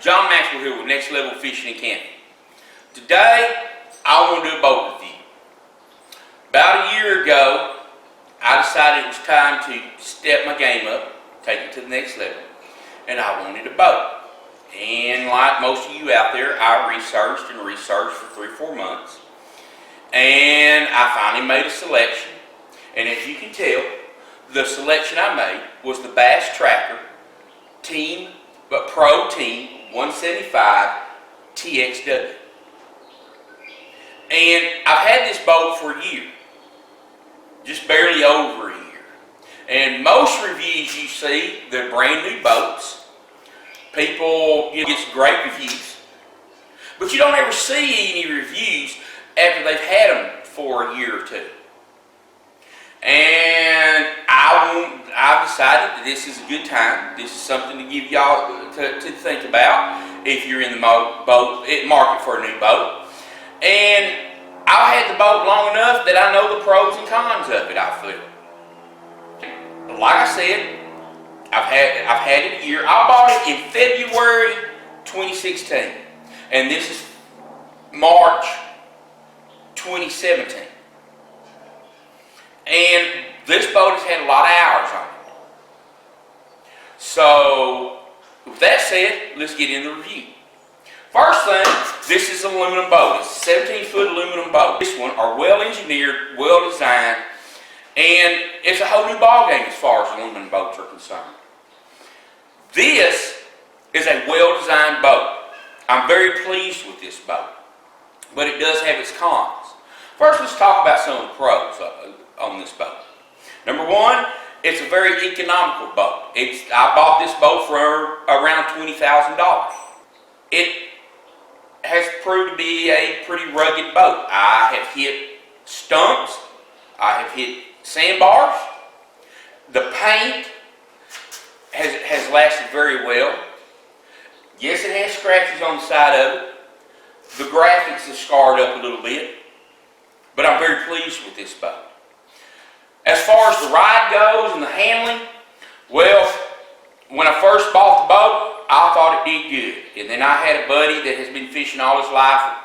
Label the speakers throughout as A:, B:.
A: John Maxwell here with Next Level Fishing and Camping. Today, I want to do a boat review. About a year ago, I decided it was time to step my game up, take it to the next level, and I wanted a boat. And like most of you out there, I researched for 3 or 4 months, and I finally made a selection. And as you can tell, the selection I made was the Bass Tracker Pro Team 175 TXW. And I've had this boat for a year, just barely over a year. And most reviews you see, they're brand new boats. People get some great reviews, but you don't ever see any reviews after they've had them for a year or two. And I've decided that this is a good time. This is something to give y'all to think about if you're in the market for a new boat. And I've had the boat long enough that I know the pros and cons of it, I feel. Like I said, I've had it a year. I bought it in February 2016, and this is March 2017. And this boat has had a lot of hours on it. So, with that said, let's get into the review. First thing, this is an aluminum boat. It's a 17-foot aluminum boat. This one are well engineered, well designed, and it's a whole new ball game as far as aluminum boats are concerned. This is a well-designed boat. I'm very pleased with this boat, but it does have its cons. First, let's talk about some of the pros on this boat. Number one, it's a very economical boat. I bought this boat for around $20,000. It has proved to be a pretty rugged boat. I have hit stumps. I have hit sandbars. The paint has lasted very well. Yes, it has scratches on the side of it. The graphics have scarred up a little bit, but I'm very pleased with this boat. As far as the ride goes and the handling, well, when I first bought the boat, I thought it did good. And then I had a buddy that has been fishing all his life.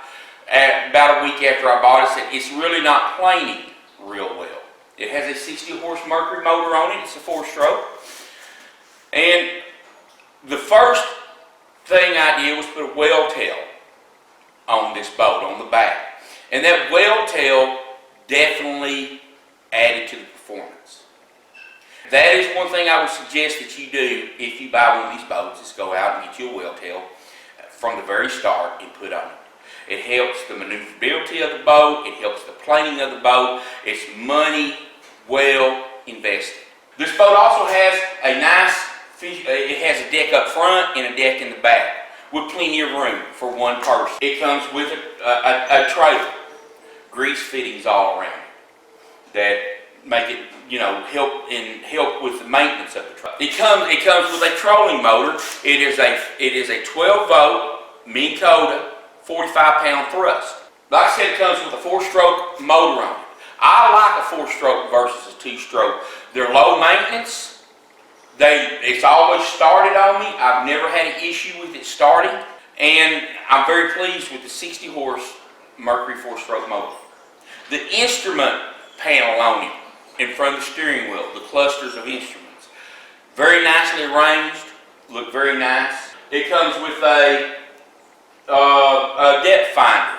A: About a week after I bought it, said it's really not planing real well. It has a 60-horse Mercury motor on it. It's a 4-stroke. And the first thing I did was put a whale tail on this boat, on the back. And that whale tail definitely added to the performance. That is one thing I would suggest that you do if you buy one of these boats, is go out and get you a whale tail from the very start and put on it. It helps the maneuverability of the boat. It helps the planing of the boat. It's money well invested. This boat also has a it has a deck up front and a deck in the back with plenty of room for one person. It comes with a trailer, grease fittings all around it that make it, help with the maintenance of the trailer. It comes with a trolling motor. It is a 12-volt Minn Kota 45-pound thrust. Like I said, it comes with a 4-stroke motor on it. I like a 4-stroke versus a 2-stroke. They're low maintenance. It's always started on me. I've never had an issue with it starting, and I'm very pleased with the 60-horse Mercury 4-stroke motor. The instrument panel on it in front of the steering wheel, the clusters of instruments, very nicely arranged, look very nice. It comes with a depth finder.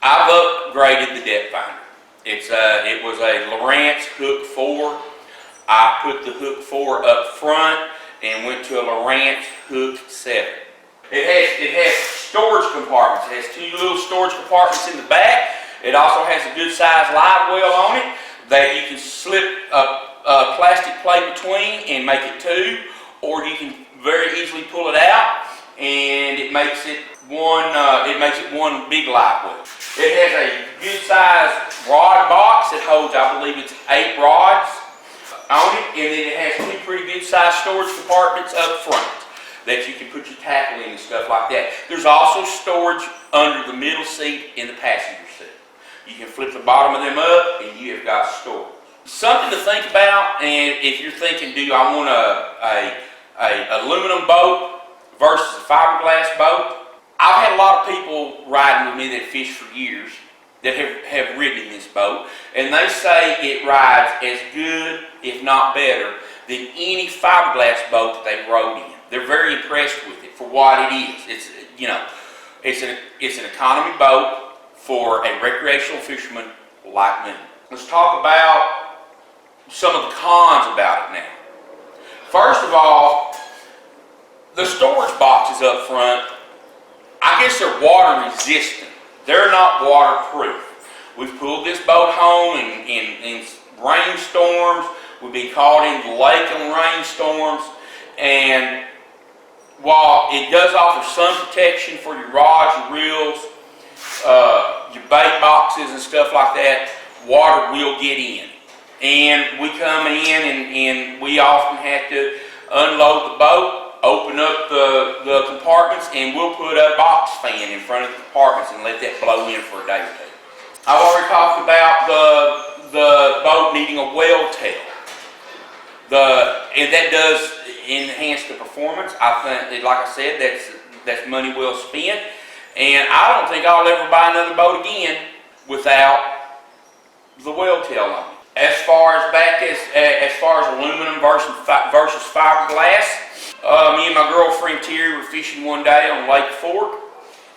A: I've upgraded the depth finder. It was a Lowrance Hook 4. I put the Hook 4 up front and went to a Lowrance Hook 7. It has storage compartments. It has 2 little storage compartments in the back. It also has a good sized live well on it that you can slip a plastic plate between and make it 2, or you can very easily pull it out and it makes it one big live well. It has a good sized rod box that holds, I believe it's 8 rods on it, and then it has 2 pretty good sized storage compartments up front that you can put your tackle in and stuff like that. There's also storage under the middle seat in the passenger seat. You can flip the bottom of them up and you have got storage. Something to think about, and if you're thinking, do I want a aluminum boat versus a fiberglass boat. I've had a lot of people riding with me that fish for years that have ridden this boat, and they say it rides as good, if not better, than any fiberglass boat that they've rode in. They're very impressed with it for what it is. It's an economy boat for a recreational fisherman like me. Let's talk about some of the cons about it now. First of all, the storage boxes up front, I guess they're water resistant. They're not waterproof. We've pulled this boat home in rainstorms. We've been caught in the lake in rainstorms, and while it does offer sun protection for your rods, your reels, your bait boxes and stuff like that, water will get in. And we come in and we often have to unload the boat, open up the compartments, and we'll put a box fan in front of the compartments and let that blow in for a day or two. I've already talked about the boat needing a well tail. And that does enhance the performance. I think, like I said, that's money well spent. And I don't think I'll ever buy another boat again without the well tail on it. As far as aluminum versus fiberglass, me and my girlfriend Terry were fishing one day on Lake Fork,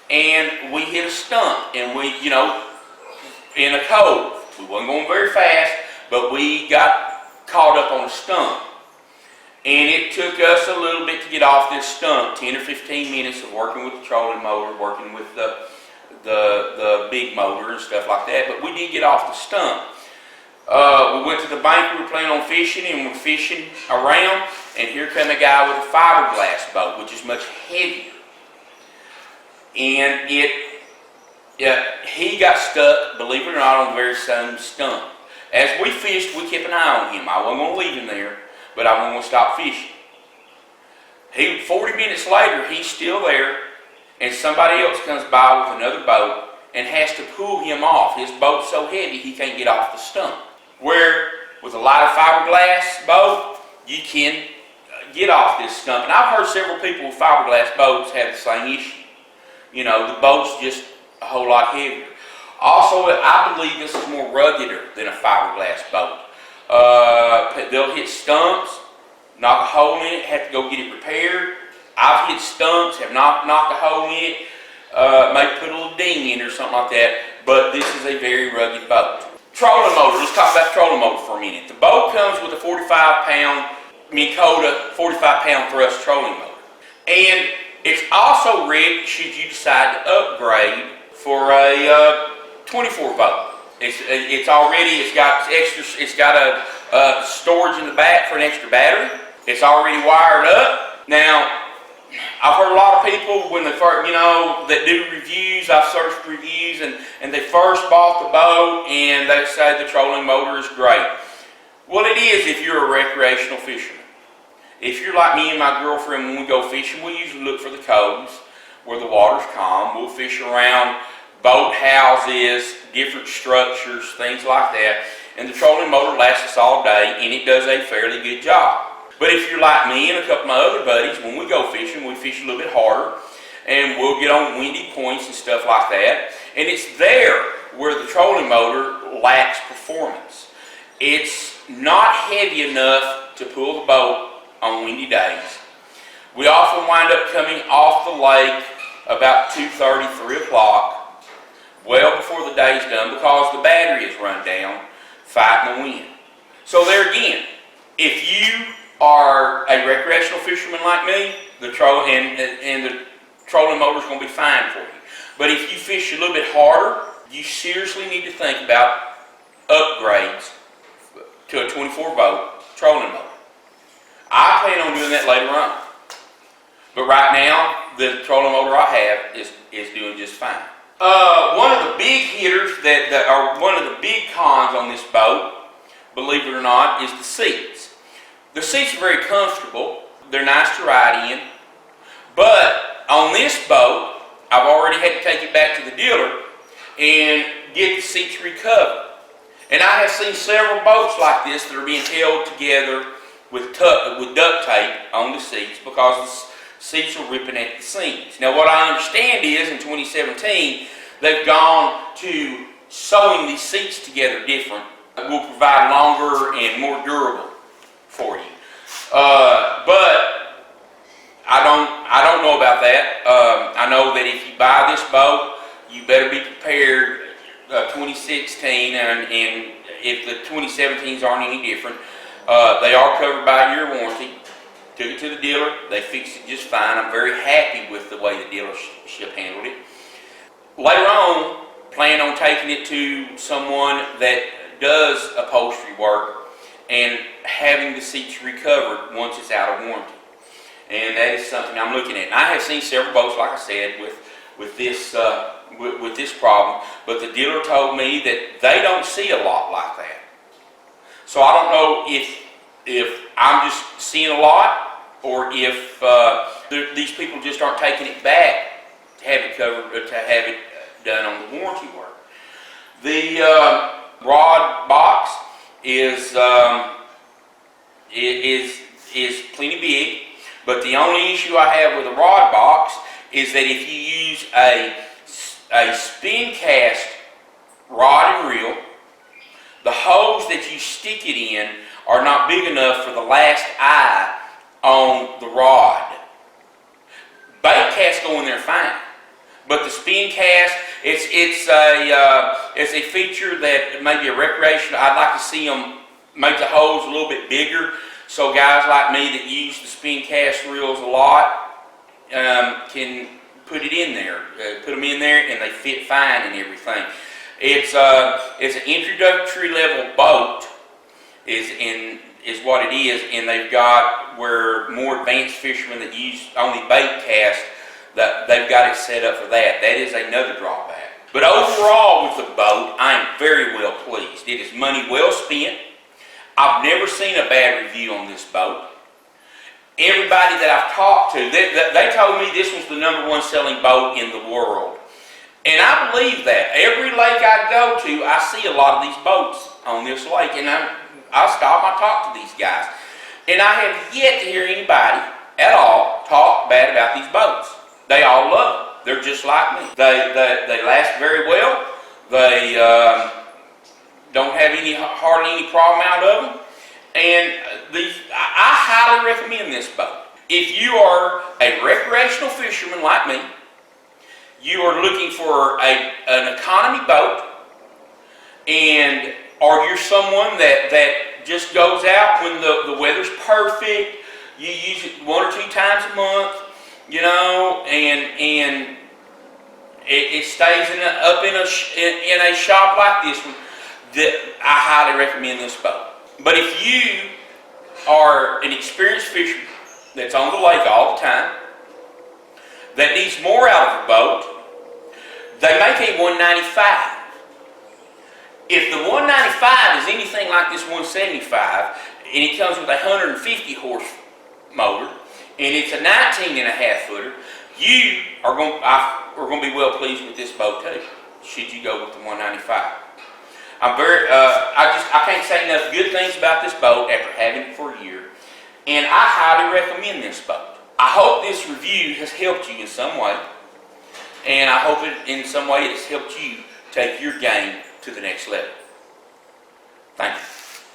A: and we hit a stump, and we, in a cove. We wasn't going very fast, but we got caught up on a stump. And it took us a little bit to get off this stump, 10 or 15 minutes of working with the trolling motor, working with the big motor and stuff like that, but we did get off the stump. We went to the bank we were planning on fishing, and we're fishing around, and here come a guy with a fiberglass boat, which is much heavier. And he got stuck, believe it or not, on the very same stump. As we fished, we kept an eye on him. I wasn't going to leave him there, but I wasn't going to stop fishing. 40 minutes later, he's still there, and somebody else comes by with another boat and has to pull him off. His boat's so heavy, he can't get off the stump. Where, with a lighter fiberglass boat, you can get off this stump. And I've heard several people with fiberglass boats have the same issue. The boat's just a whole lot heavier. Also, I believe this is more ruggeder than a fiberglass boat. They'll hit stumps, knock a hole in it, have to go get it repaired. I've hit stumps, have knocked a hole in it, maybe put a little ding in it or something like that, but this is a very rugged boat. Trolling motor, let's talk about the trolling motor for a minute. The boat comes with a 45-pound Minn Kota 45-pound thrust trolling motor. And it's also ready should you decide to upgrade for a 24 boat. It's got a storage in the back for an extra battery. It's already wired up. Now, I've heard a lot of people when they first, that do reviews. I've searched reviews, and they first bought the boat and they say the trolling motor is great. Well, it is if you're a recreational fisherman. If you're like me and my girlfriend, when we go fishing, we usually look for the coves where the water's calm. We'll fish around boat houses, different structures, things like that. And the trolling motor lasts us all day, and it does a fairly good job. But if you're like me and a couple of my other buddies, when we go fishing, we fish a little bit harder, and we'll get on windy points and stuff like that. And it's there where the trolling motor lacks performance. It's not heavy enough to pull the boat on windy days. We often wind up coming off the lake about 2:30, 3 o'clock, well before the day's done, because the battery is run down fighting the wind. So there again, if you are a recreational fisherman like me, the trolling motor is going to be fine for you. But if you fish a little bit harder, you seriously need to think about upgrades to a 24 boat trolling motor. I plan on doing that later on. But right now, the trolling motor I have is doing just fine. One of the big hitters one of the big cons on this boat, believe it or not, is the seats. The seats are very comfortable. They're nice to ride in. But on this boat, I've already had to take it back to the dealer and get the seats recovered. And I have seen several boats like this that are being held together with duct tape on the seats because the seats are ripping at the seams. Now what I understand is in 2017 they've gone to sewing these seats together different. It will provide longer and more durable for you. But I don't know about that. I know that if you buy this boat, you better be prepared 2016, and if the 2017s aren't any different, they are covered by a year warranty. Took it to the dealer, they fixed it just fine. I'm very happy with the way the dealership handled it. Later on, plan on taking it to someone that does upholstery work and having the seats recovered once it's out of warranty. And that is something I'm looking at. And I have seen several boats, like I said, with this problem, but the dealer told me that they don't see a lot like that. So I don't know if I'm just seeing a lot, or if these people just aren't taking it back to have it covered, to have it done on the warranty work. The rod box is plenty big, but the only issue I have with a rod box is that if you use a spin cast rod and reel, the holes that you stick it in are not big enough for the last eye on the rod. Bait casts go in there fine, but the spin cast, it's a feature that maybe a recreational. I'd like to see them make the holes a little bit bigger, so guys like me that use the spin cast reels a lot can put it in there, put them in there, and they fit fine and everything. It's an introductory level boat, is what it is, and they've got where more advanced fishermen that use only bait cast, that they've got it set up for that. That is another drawback. But overall with the boat, I am very well pleased. It is money well spent. I've never seen a bad review on this boat. Everybody that I've talked to, they told me this was the #1 selling boat in the world. And I believe that. Every lake I go to, I see a lot of these boats on this lake, and I stop and I talk to these guys. And I have yet to hear anybody at all talk bad about these boats. They all love them. They're just like me. They last very well. They don't have hardly any problem out of them. And I highly recommend this boat. If you are a recreational fisherman like me, you are looking for an economy boat, or you're someone that just goes out when the weather's perfect, you use it 1 or 2 times a month, you know, and it stays up in a shop like this one, that I highly recommend this boat. But if you are an experienced fisherman that's on the lake all the time, that needs more out of a boat, they make a 195. If the 195 is anything like this 175, and it comes with a 150 horse motor, and it's a 19.5 footer, you are going to be well pleased with this boat too, should you go with the 195. I can't say enough good things about this boat after having it for a year, and I highly recommend this boat. I hope this review has helped you in some way, and I hope in some way it has helped you take your game to the next level. Thank you.